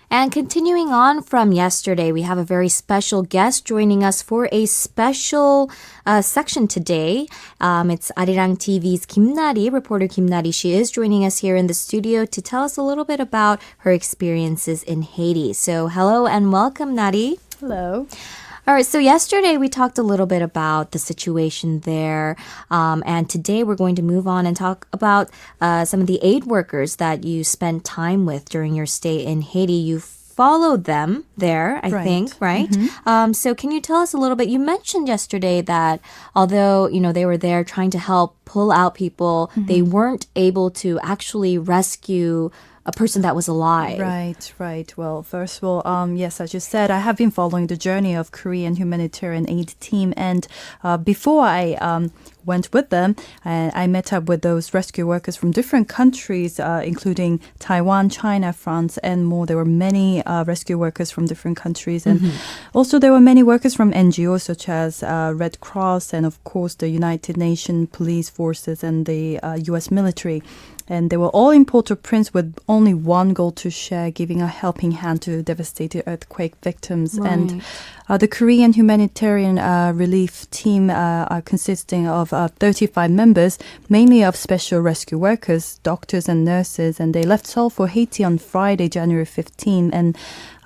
And continuing on from yesterday, we have a very special guest joining us for a special section today. It's Arirang TV's 김나리, reporter 김나리. She is joining us here in the studio to tell us a little bit about her experiences in Haiti. So hello and welcome, Nari. Hello. All right, so yesterday we talked a little bit about the situation there, and today we're going to move on and talk about some of the aid workers that you spent time with during your stay in Haiti. You followed them there, I think, right? Mm-hmm. So can you tell us a little bit? You mentioned yesterday that although, they were there trying to help pull out people, they weren't able to actually rescue a person that was alive. Right. Well, first of all, yes, as you said, I have been following the journey of Korean humanitarian aid team. And before I went with them, I met up with those rescue workers from different countries, including Taiwan, China, France, and more. There were many rescue workers from different countries. And also there were many workers from NGOs such as Red Cross and, of course, the United Nations police forces and the U.S. military. And they were all in Port-au-Prince with only one goal to share, giving a helping hand to devastated earthquake victims. Right. And the Korean humanitarian relief team are consisting of 35 members, mainly of special rescue workers, doctors and nurses. And they left Seoul for Haiti on Friday, January 15. And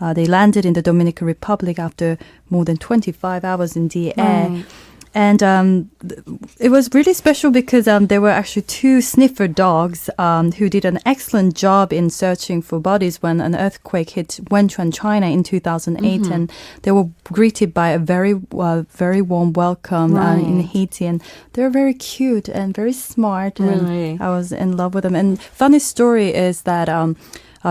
they landed in the Dominican Republic after more than 25 hours in the air. Right. And it was really special because there were actually two sniffer dogs who did an excellent job in searching for bodies when an earthquake hit Wenchuan, China in 2008. And they were greeted by a very warm welcome in Haiti. And they were very cute and very smart. Really? And I was in love with them. And funny story is that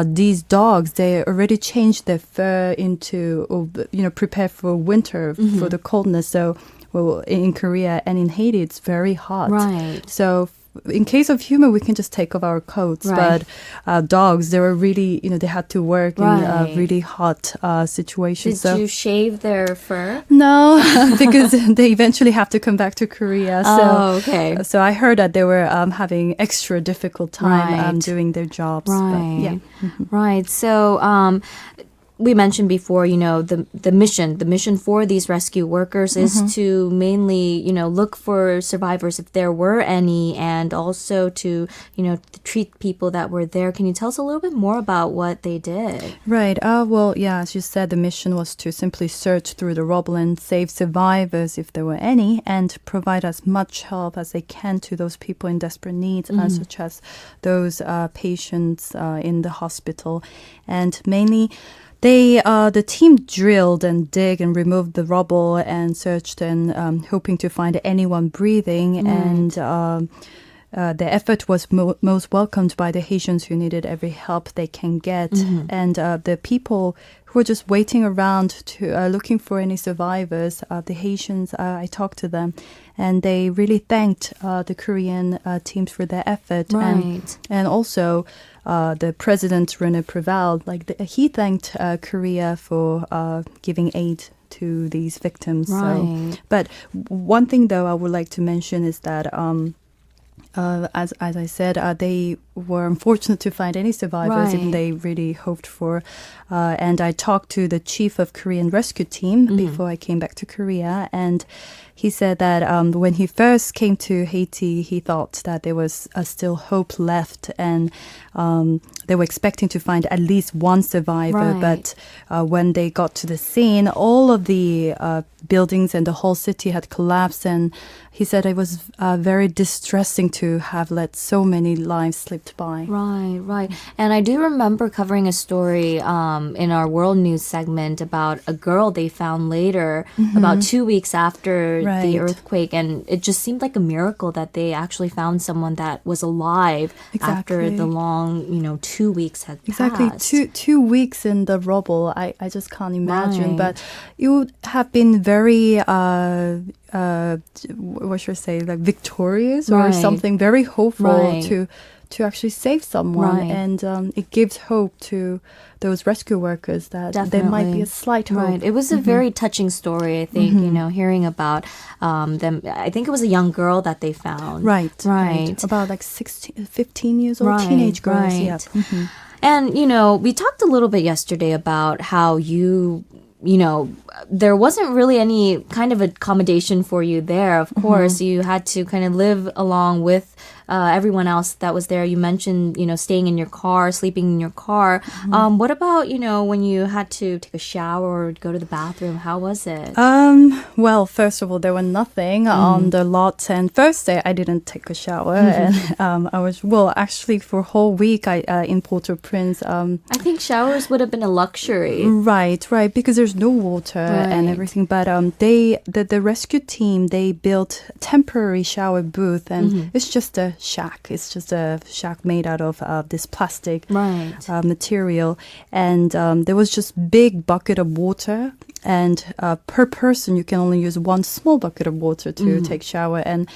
these dogs, they already changed their fur into, prepare for winter, for the coldness. So, well, in Korea and in Haiti, it's very hot. Right. So in case of human, we can just take off our coats. Right. But dogs, they were really, they had to work in really hot situations. Did you shave their fur? No, because they eventually have to come back to Korea. Okay. So I heard that they were having extra difficult time doing their jobs. Right. But, Right. So, we mentioned before, the mission for these rescue workers is to mainly, look for survivors if there were any, and also to, treat people that were there. Can you tell us a little bit more about what they did? Right. Well, yeah, as you said, the mission was to simply search through the rubble and save survivors if there were any, and provide as much help as they can to those people in desperate need, such as those patients in the hospital. And mainly, the team drilled and dig and removed the rubble and searched and hoping to find anyone breathing. And the effort was most welcomed by the Haitians who needed every help they can get. And the people who were just waiting around to looking for any survivors, the Haitians, I talked to them, and they really thanked the Korean teams for their effort. Right. And also the president, René Préval, he thanked Korea for giving aid to these victims. Right. So, but one thing, though, I would like to mention is that as I said, they were unfortunate to find any survivors, even they really hoped for. And I talked to the chief of Korean rescue team before I came back to Korea, and he said that when he first came to Haiti, he thought that there was still hope left, and they were expecting to find at least one survivor. But when they got to the scene, all of the buildings and the whole city had collapsed, and he said it was very distressing to have let so many lives slipped by. Right. And I do remember covering a story in our World News segment about a girl they found later, about 2 weeks after the earthquake, and it just seemed like a miracle that they actually found someone that was alive after the long, 2 weeks had passed. Exactly, 2 weeks in the rubble. I just can't imagine. But it would have been very, what should I say, like victorious or something, very hopeful to actually save someone. And it gives hope to those rescue workers that there might be a slight hope. Right. It was a very touching story, I think, hearing about them. I think it was a young girl that they found. Right. About like 15 years old, teenage girls. Yeah. And, we talked a little bit yesterday about how there wasn't really any kind of accommodation for you there. Of course, you had to kind of live along with everyone else that was there. You mentioned, staying in your car, sleeping in your car. What about, when you had to take a shower or go to the bathroom? How was it? Well, first of all, there was nothing on the lot. And first day, I didn't take a shower. And actually, for a whole week in Port-au-Prince. I think showers would have been a luxury. Right, because there's no water and everything. But the rescue team, they built temporary shower booth, and it's just a shack. It's just a shack made out of this plastic material. And there was just big bucket of water. And per person, you can only use one small bucket of water to take shower. And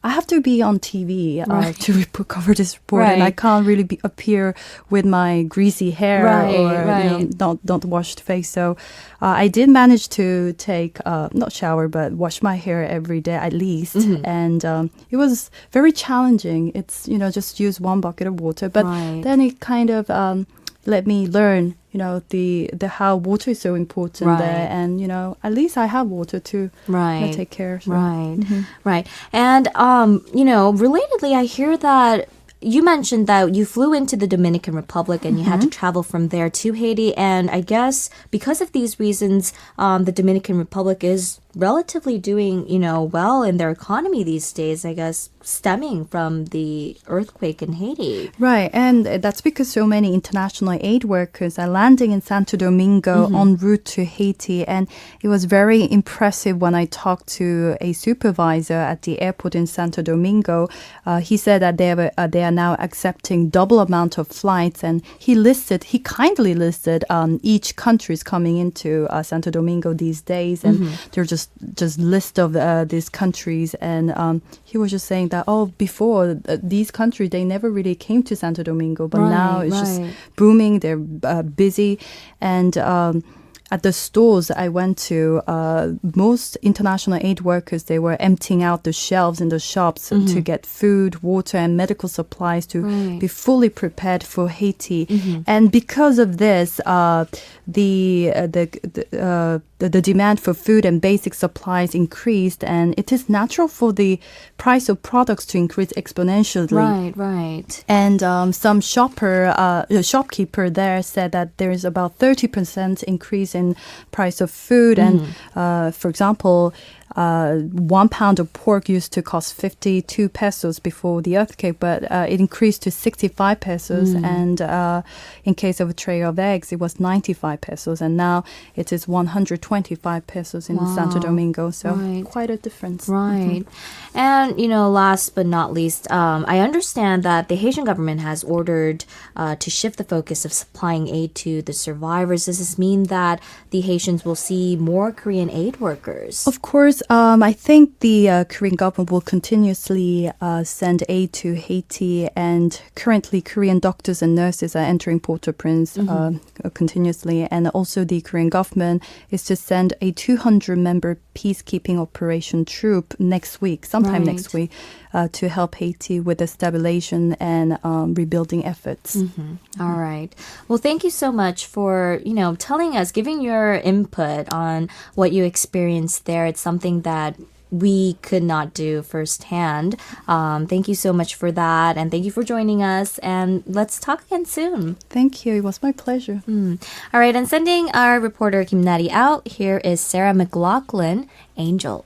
I have to be on TV to cover this report, and I can't really appear with my greasy hair or not washed face. So I did manage to take not shower but wash my hair every day at least, and it was very challenging. It's just use one bucket of water, but then it kind of let me learn the how water is so important there, and at least I have water to take care. So. Right. And relatedly, I hear that you mentioned that you flew into the Dominican Republic and you had to travel from there to Haiti, and I guess because of these reasons, the Dominican Republic is relatively doing, well in their economy these days, I guess, stemming from the earthquake in Haiti. Right, and that's because so many international aid workers are landing in Santo Domingo en route to Haiti, and it was very impressive when I talked to a supervisor at the airport in Santo Domingo. He said that they are now accepting double amount of flights, and he kindly listed each countries coming into Santo Domingo these days, and they're just list of these countries, and he was just saying that before these countries they never really came to Santo Domingo, but now it's just booming. They're busy, and at the stores I went to, most international aid workers, they were emptying out the shelves in the shops to get food, water, and medical supplies to be fully prepared for Haiti. And because of this, the demand for food and basic supplies increased, and it is natural for the price of products to increase exponentially. Right. And some shopkeeper there said that there is about 30% increase in price of food. And for example, 1 pound of pork used to cost 52 pesos before the earthquake, but it increased to 65 pesos. And in case of a tray of eggs, it was 95 pesos. And now it is 125 pesos in Santo Domingo. So quite a difference. Right. And, last but not least, I understand that the Haitian government has ordered to shift the focus of supplying aid to the survivors. Does this mean that the Haitians will see more Korean aid workers? Of course. I think the Korean government will continuously send aid to Haiti, and currently Korean doctors and nurses are entering Port-au-Prince continuously, and also the Korean government is to send a 200-member peacekeeping operation troop sometime next week, to help Haiti with the stabilization and rebuilding efforts. All right. Well, thank you so much for, telling us, giving your input on what you experienced there. It's something that we could not do firsthand. Thank you so much for that, and thank you for joining us, and let's talk again soon. Thank you. It was my pleasure. All right, and sending our reporter Kim Nari out, here is Sarah McLaughlin, Angel.